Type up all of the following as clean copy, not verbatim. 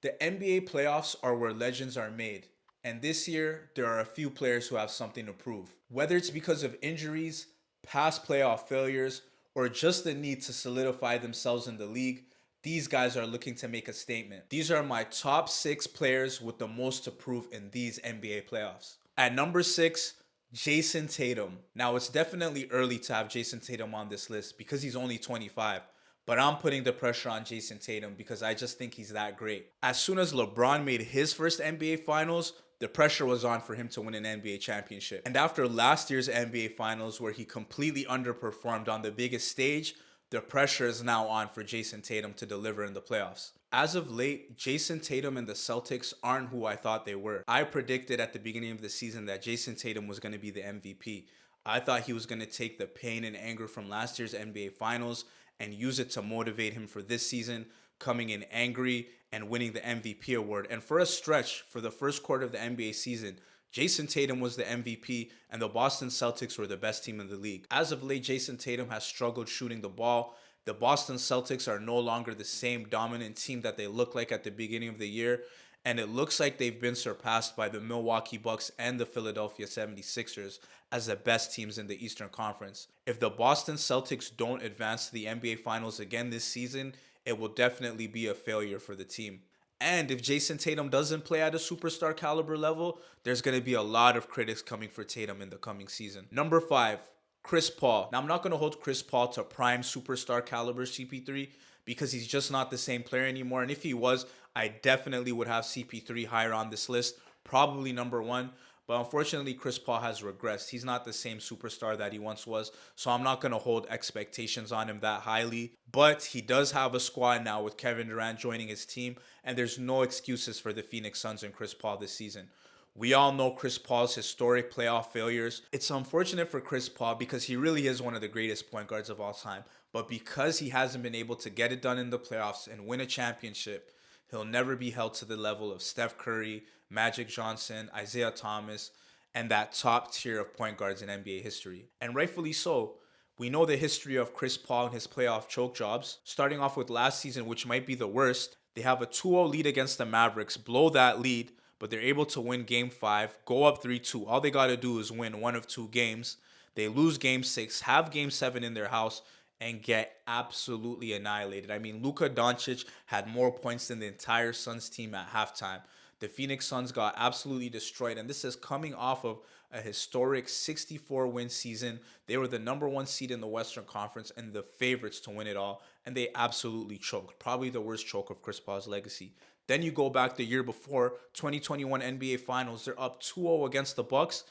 The NBA playoffs are where legends are made, and this year there are a few players who have something to prove. Whether it's because of injuries, past playoff failures, or just the need to solidify themselves in the league, these guys are looking to make a statement. These are my top 6 players with the most to prove in these NBA playoffs. At number 6, Jason Tatum. Now, it's definitely early to have Jason Tatum on this list because he's only 25. But I'm putting the pressure on Jason Tatum because I just think he's that great. As soon as LeBron made his first NBA Finals, the pressure was on for him to win an NBA championship. And after last year's NBA Finals, where he completely underperformed on the biggest stage, the pressure is now on for Jason Tatum to deliver in the playoffs. As of late, Jason Tatum and the Celtics aren't who I thought they were. I predicted at the beginning of the season that Jason Tatum was going to be the MVP. I thought he was going to take the pain and anger from last year's NBA Finals and use it to motivate him for this season, coming in angry and winning the MVP award. And for a stretch, for the first quarter of the NBA season, Jason Tatum was the MVP and the Boston Celtics were the best team in the league. As of late, Jason Tatum has struggled shooting the ball. The Boston Celtics are no longer the same dominant team that they looked like at the beginning of the year, and it looks like they've been surpassed by the Milwaukee Bucks and the Philadelphia 76ers as the best teams in the Eastern Conference. If the Boston Celtics don't advance to the NBA Finals again this season, it will definitely be a failure for the team. And if Jason Tatum doesn't play at a superstar caliber level, there's going to be a lot of critics coming for Tatum in the coming season. Number 5, Chris Paul. Now, I'm not going to hold Chris Paul to prime superstar caliber CP3 because he's just not the same player anymore. And if he was, I definitely would have CP3 higher on this list, probably number 1. But unfortunately, Chris Paul has regressed. He's not the same superstar that he once was. So I'm not going to hold expectations on him that highly. But he does have a squad now with Kevin Durant joining his team. And there's no excuses for the Phoenix Suns and Chris Paul this season. We all know Chris Paul's historic playoff failures. It's unfortunate for Chris Paul because he really is one of the greatest point guards of all time. But because he hasn't been able to get it done in the playoffs and win a championship, he'll never be held to the level of Steph Curry, Magic Johnson, Isaiah Thomas, and that top tier of point guards in NBA history. And rightfully so. We know the history of Chris Paul and his playoff choke jobs. Starting off with last season, which might be the worst, they have a 2-0 lead against the Mavericks, blow that lead, but they're able to win game 5, go up 3-2. All they got to do is win one of 2 games. They lose game 6, have game 7 in their house, and get absolutely annihilated. I mean, Luka Doncic had more points than the entire Suns team at halftime. The Phoenix Suns got absolutely destroyed, and this is coming off of a historic 64-win season. They were the number 1 seed in the Western Conference and the favorites to win it all, and they absolutely choked. Probably the worst choke of Chris Paul's legacy. Then you go back the year before, 2021 NBA Finals. They're up 2-0 against the Bucks.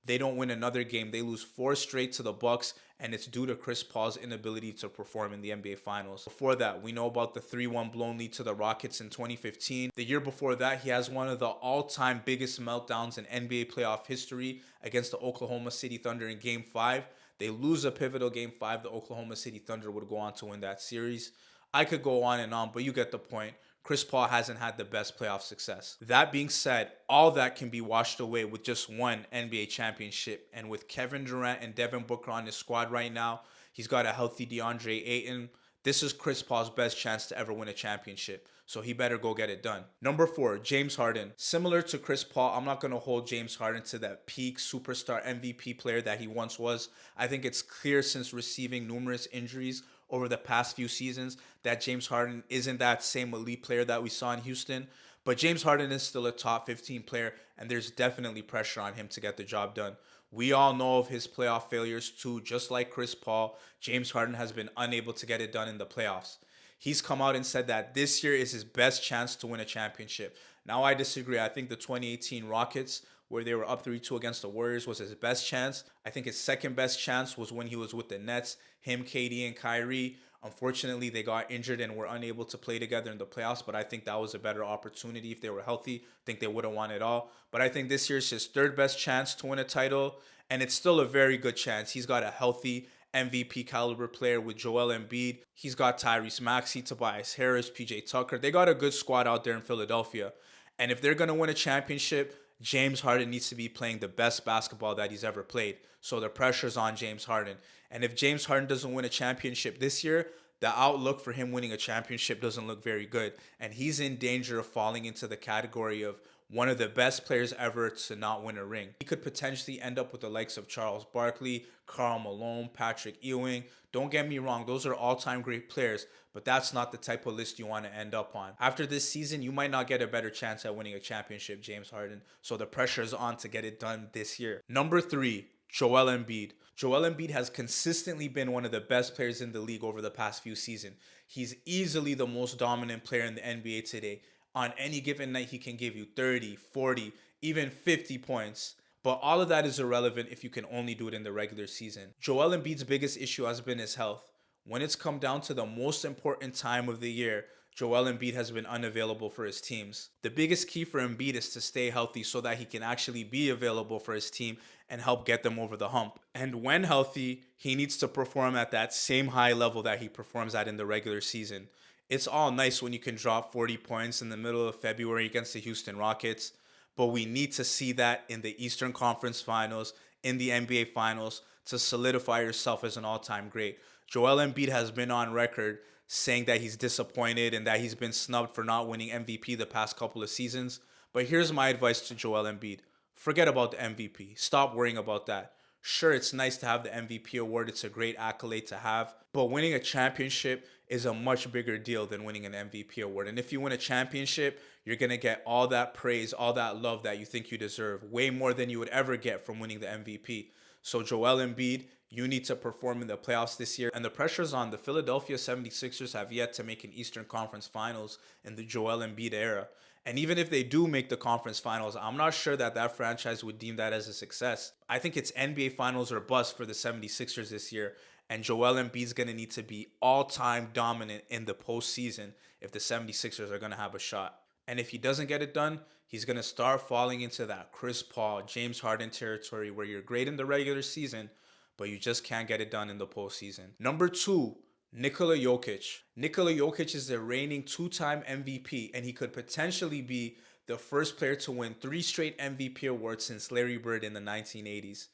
They don't win another game. They lose 4 straight to the Bucks, and it's due to Chris Paul's inability to perform in the NBA Finals. Before that, we know about the 3-1 blown lead to the Rockets in 2015. The year before that, he has one of the all-time biggest meltdowns in NBA playoff history against the Oklahoma City Thunder in Game 5. They lose a pivotal Game 5. The Oklahoma City Thunder would go on to win that series. I could go on and on, but you get the point. Chris Paul hasn't had the best playoff success. That being said, all that can be washed away with just one NBA championship. And with Kevin Durant and Devin Booker on his squad right now, he's got a healthy DeAndre Ayton. This is Chris Paul's best chance to ever win a championship. So he better go get it done. Number 4, James Harden. Similar to Chris Paul, I'm not going to hold James Harden to that peak superstar MVP player that he once was. I think it's clear since receiving numerous injuries over the past few seasons that James Harden isn't that same elite player that we saw in Houston. But James Harden is still a top 15 player, and there's definitely pressure on him to get the job done. We all know of his playoff failures too. Just like Chris Paul, James Harden has been unable to get it done in the playoffs. He's come out and said that this year is his best chance to win a championship. Now, I disagree. I think the 2018 Rockets, where they were up 3-2 against the Warriors, was his best chance. I think his second best chance was when he was with the Nets, him, KD, and Kyrie. Unfortunately, they got injured and were unable to play together in the playoffs, but I think that was a better opportunity. If they were healthy, I think they would have won it all. But I think this year's his third best chance to win a title, and it's still a very good chance. He's got a healthy MVP caliber player with Joel Embiid. He's got Tyrese Maxey, Tobias Harris, PJ Tucker. They got a good squad out there in Philadelphia. And if they're going to win a championship, James Harden needs to be playing the best basketball that he's ever played. So the pressure's on James Harden. And if James Harden doesn't win a championship this year, the outlook for him winning a championship doesn't look very good. And he's in danger of falling into the category of one of the best players ever to not win a ring. He could potentially end up with the likes of Charles Barkley, Karl Malone, Patrick Ewing. Don't get me wrong, those are all-time great players, but that's not the type of list you want to end up on. After this season, you might not get a better chance at winning a championship, James Harden. So the pressure is on to get it done this year. Number 3, Joel Embiid. Joel Embiid has consistently been one of the best players in the league over the past few seasons. He's easily the most dominant player in the NBA today. On any given night, he can give you 30, 40, even 50 points. But all of that is irrelevant if you can only do it in the regular season. Joel Embiid's biggest issue has been his health. When it's come down to the most important time of the year, Joel Embiid has been unavailable for his teams. The biggest key for Embiid is to stay healthy so that he can actually be available for his team and help get them over the hump. And when healthy, he needs to perform at that same high level that he performs at in the regular season. It's all nice when you can drop 40 points in the middle of February against the Houston Rockets, but we need to see that in the Eastern Conference Finals, in the NBA Finals, to solidify yourself as an all-time great. Joel Embiid has been on record saying that he's disappointed and that he's been snubbed for not winning MVP the past couple of seasons. But here's my advice to Joel Embiid. Forget about the MVP. Stop worrying about that. Sure, it's nice to have the MVP award. It's a great accolade to have. But winning a championship is a much bigger deal than winning an MVP award. And if you win a championship, you're going to get all that praise, all that love that you think you deserve. Way more than you would ever get from winning the MVP. So Joel Embiid, you need to perform in the playoffs this year. And the pressure's on. The Philadelphia 76ers have yet to make an Eastern Conference Finals in the Joel Embiid era. And even if they do make the conference finals, I'm not sure that that franchise would deem that as a success. I think it's NBA Finals or bust for the 76ers this year. And Joel Embiid's going to need to be all-time dominant in the postseason if the 76ers are going to have a shot. And if he doesn't get it done, he's going to start falling into that Chris Paul, James Harden territory where you're great in the regular season, but you just can't get it done in the postseason. Number 2, Nikola Jokic. Nikola Jokic is the reigning 2-time MVP, and he could potentially be the first player to win 3 straight MVP awards since Larry Bird in the 1980s.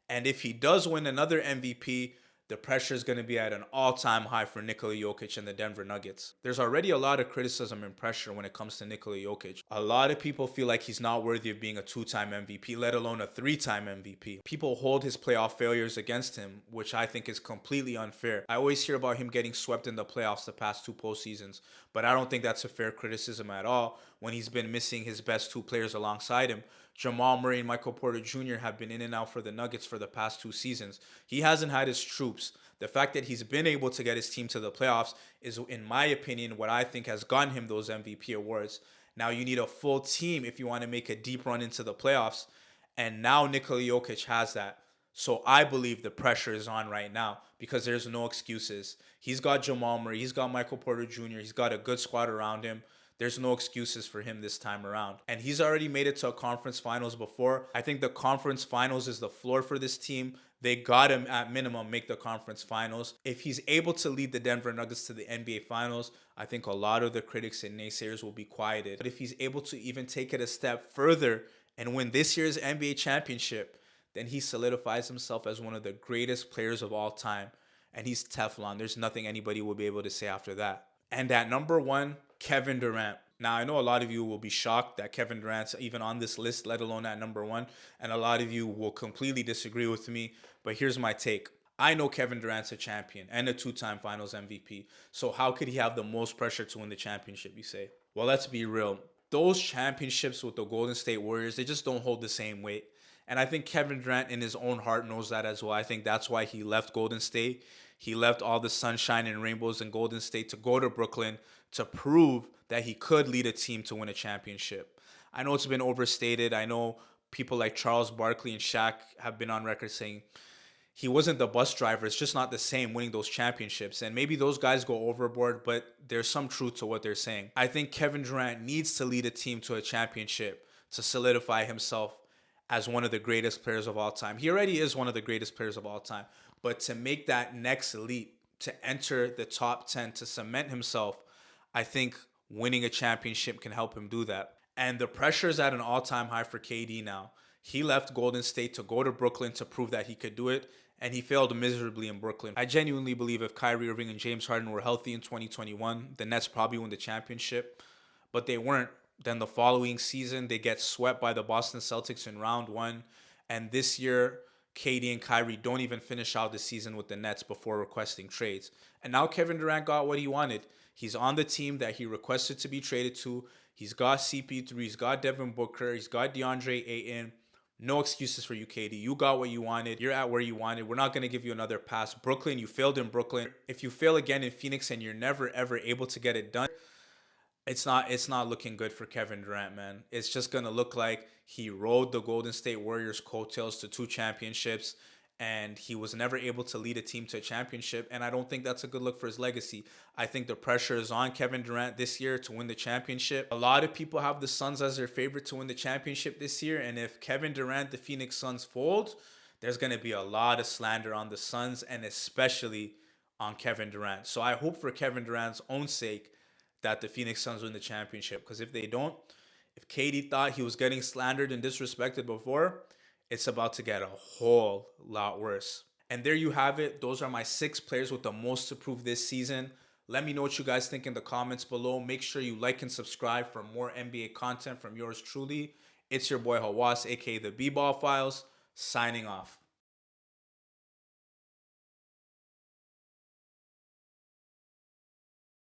And if he does win another MVP, the pressure is going to be at an all-time high for Nikola Jokic and the Denver Nuggets. There's already a lot of criticism and pressure when it comes to Nikola Jokic. A lot of people feel like he's not worthy of being a 2-time MVP, let alone a 3-time MVP. People hold his playoff failures against him, which I think is completely unfair. I always hear about him getting swept in the playoffs the past 2 postseasons, but I don't think that's a fair criticism at all when he's been missing his best 2 players alongside him. Jamal Murray and Michael Porter Jr. have been in and out for the Nuggets for the past 2 seasons. He hasn't had his troops. The fact that he's been able to get his team to the playoffs is, in my opinion, what I think has gotten him those MVP awards. Now you need a full team if you want to make a deep run into the playoffs. And now Nikola Jokic has that. So I believe the pressure is on right now because there's no excuses. He's got Jamal Murray. He's got Michael Porter Jr. He's got a good squad around him. There's no excuses for him this time around. And he's already made it to a conference finals before. I think the conference finals is the floor for this team. They got him at minimum make the conference finals. If he's able to lead the Denver Nuggets to the NBA finals, I think a lot of the critics and naysayers will be quieted. But if he's able to even take it a step further and win this year's NBA championship, then he solidifies himself as one of the greatest players of all time. And he's Teflon. There's nothing anybody will be able to say after that. And at number 1, Kevin Durant. Now, I know a lot of you will be shocked that Kevin Durant's even on this list, let alone at number 1. And a lot of you will completely disagree with me. But here's my take. I know Kevin Durant's a champion and a 2-time finals MVP. So how could he have the most pressure to win the championship, you say? Well, let's be real. Those championships with the Golden State Warriors, they just don't hold the same weight. And I think Kevin Durant in his own heart knows that as well. I think that's why he left Golden State. He left all the sunshine and rainbows in Golden State to go to Brooklyn to prove that he could lead a team to win a championship. I know it's been overstated. I know people like Charles Barkley and Shaq have been on record saying he wasn't the bus driver. It's just not the same winning those championships. And maybe those guys go overboard, but there's some truth to what they're saying. I think Kevin Durant needs to lead a team to a championship to solidify himself as one of the greatest players of all time. He already is one of the greatest players of all time. But to make that next leap, to enter the top 10, to cement himself, I think winning a championship can help him do that. And the pressure is at an all-time high for KD now. He left Golden State to go to Brooklyn to prove that he could do it. and he failed miserably in Brooklyn. I genuinely believe if Kyrie Irving and James Harden were healthy in 2021, the Nets probably win the championship, but they weren't. Then the following season, they get swept by the Boston Celtics in round one, and this year, KD and Kyrie don't even finish out the season with the Nets before requesting trades. And now Kevin Durant got what he wanted. He's on the team that he requested to be traded to. He's got CP3, he's got Devin Booker, he's got DeAndre Ayton. No excuses for you, KD. You got what you wanted. You're at where you wanted. We're not going to give you another pass. Brooklyn, you failed in Brooklyn. If you fail again in Phoenix and you're never ever able to get it done, it's not looking good for Kevin Durant, man. It's just gonna look like he rode the Golden State Warriors coattails to two championships and he was never able to lead a team to a championship. And I don't think that's a good look for his legacy. I think the pressure is on Kevin Durant this year to win the championship. A lot of people have the Suns as their favorite to win the championship this year. And if Kevin Durant, the Phoenix Suns, fold, there's going to be a lot of slander on the Suns and especially on Kevin Durant. So I hope for Kevin Durant's own sake that the Phoenix Suns win the championship. Because if they don't, if KD thought he was getting slandered and disrespected before, it's about to get a whole lot worse. And there you have it. Those are my 6 players with the most to prove this season. Let me know what you guys think in the comments below. Make sure you like and subscribe for more NBA content from yours truly. It's your boy Hawass, aka the B-Ball Files, signing off.